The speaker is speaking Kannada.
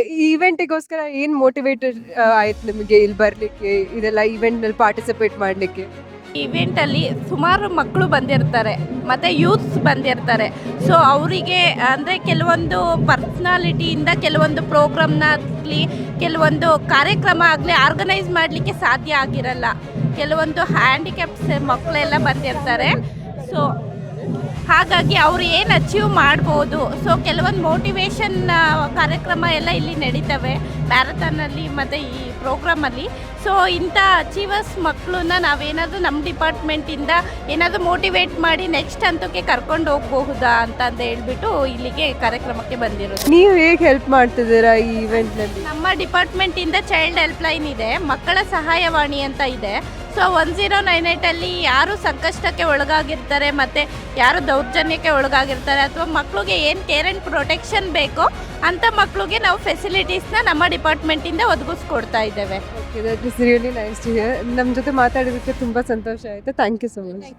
ಈ ಈವೆಂಟಿಗೋಸ್ಕರ ಏನ್ ಮೋಟಿವೇಟೆಡ್ ಆಯ್ತು ನಿಮಗೆ ಇಲ್ಲಿ ಬರ್ಲಿಕ್ಕೆ, ಇದೆಲ್ಲ ಈವೆಂಟ್‌ನಲ್ಲಿ ಪಾರ್ಟಿಸಿಪೇಟ್ ಮಾಡ್ಲಿಕ್ಕೆ? ಇವೆಂಟಲ್ಲಿ ಸುಮಾರು ಮಕ್ಕಳು ಬಂದಿರ್ತಾರೆ ಮತ್ತು ಯೂತ್ಸ್ ಬಂದಿರ್ತಾರೆ. ಸೊ ಅವರಿಗೆ ಅಂದರೆ ಕೆಲವೊಂದು ಪರ್ಸ್ನಾಲಿಟಿಯಿಂದ ಕೆಲವೊಂದು ಪ್ರೋಗ್ರಾಮ್ನಾಗಲಿ ಕೆಲವೊಂದು ಕಾರ್ಯಕ್ರಮ ಆಗಲಿ ಆರ್ಗನೈಸ್ ಮಾಡಲಿಕ್ಕೆ ಸಾಧ್ಯ ಆಗಿರಲ್ಲ. ಕೆಲವೊಂದು ಹ್ಯಾಂಡಿಕ್ಯಾಪ್ಸ್ ಮಕ್ಕಳೆಲ್ಲ ಬಂದಿರ್ತಾರೆ. ಸೊ ಹಾಗಾಗಿ ಅವ್ರು ಏನು ಅಚೀವ್ ಮಾಡ್ಬೋದು. ಸೊ ಕೆಲವೊಂದು ಮೋಟಿವೇಶನ್ ಕಾರ್ಯಕ್ರಮ ಎಲ್ಲ ಇಲ್ಲಿ ನಡೀತವೆ ಮ್ಯಾರಥಾನಲ್ಲಿ ಮತ್ತು ಈ ಪ್ರೋಗ್ರಾಮಲ್ಲಿ. ಸೊ ಇಂಥ ಅಚೀವರ್ಸ್ ಮಕ್ಕಳನ್ನ ನಾವೇನಾದರೂ ನಮ್ಮ ಡಿಪಾರ್ಟ್ಮೆಂಟಿಂದ ಏನಾದರೂ ಮೋಟಿವೇಟ್ ಮಾಡಿ ನೆಕ್ಸ್ಟ್ ಹಂತಕ್ಕೆ ಕರ್ಕೊಂಡು ಹೋಗಬಹುದಾ ಅಂತಂದು ಹೇಳ್ಬಿಟ್ಟು ಇಲ್ಲಿಗೆ ಕಾರ್ಯಕ್ರಮಕ್ಕೆ ಬಂದಿರೋದು. ನೀವು ಹೇಗೆ ಹೆಲ್ಪ್ ಮಾಡ್ತಿದ್ದೀರಾ ಈ ಈವೆಂಟ್‌ನಲ್ಲಿ? ನಮ್ಮ ಡಿಪಾರ್ಟ್ಮೆಂಟಿಂದ ಚೈಲ್ಡ್ ಹೆಲ್ಪ್ಲೈನ್ ಇದೆ, ಮಕ್ಕಳ ಸಹಾಯವಾಣಿ ಅಂತ ಇದೆ. ಸೊ 1098ಅಲ್ಲಿ ಯಾರು ಸಂಕಷ್ಟಕ್ಕೆ ಒಳಗಾಗಿರ್ತಾರೆ ಮತ್ತು ಯಾರು ದೌರ್ಜನ್ಯಕ್ಕೆ ಒಳಗಾಗಿರ್ತಾರೆ ಅಥವಾ ಮಕ್ಕಳಿಗೆ ಏನು ಕೇರ್ ಆ್ಯಂಡ್ ಪ್ರೊಟೆಕ್ಷನ್ ಬೇಕೋ ಅಂಥ ಮಕ್ಕಳಿಗೆ ನಾವು ಫೆಸಿಲಿಟೀಸ್ನ ನಮ್ಮ ಡಿಪಾರ್ಟ್ಮೆಂಟಿಂದ ಒದಗಿಸ್ಕೊಡ್ತಾ ಇದ್ದೇವೆ. Okay, that is really nice to hear. ನಮ್ಮ ಜೊತೆ ಮಾತಾಡಿದ್ದಕ್ಕೆ ತುಂಬ ಸಂತೋಷ ಆಯಿತು. Thank you so much.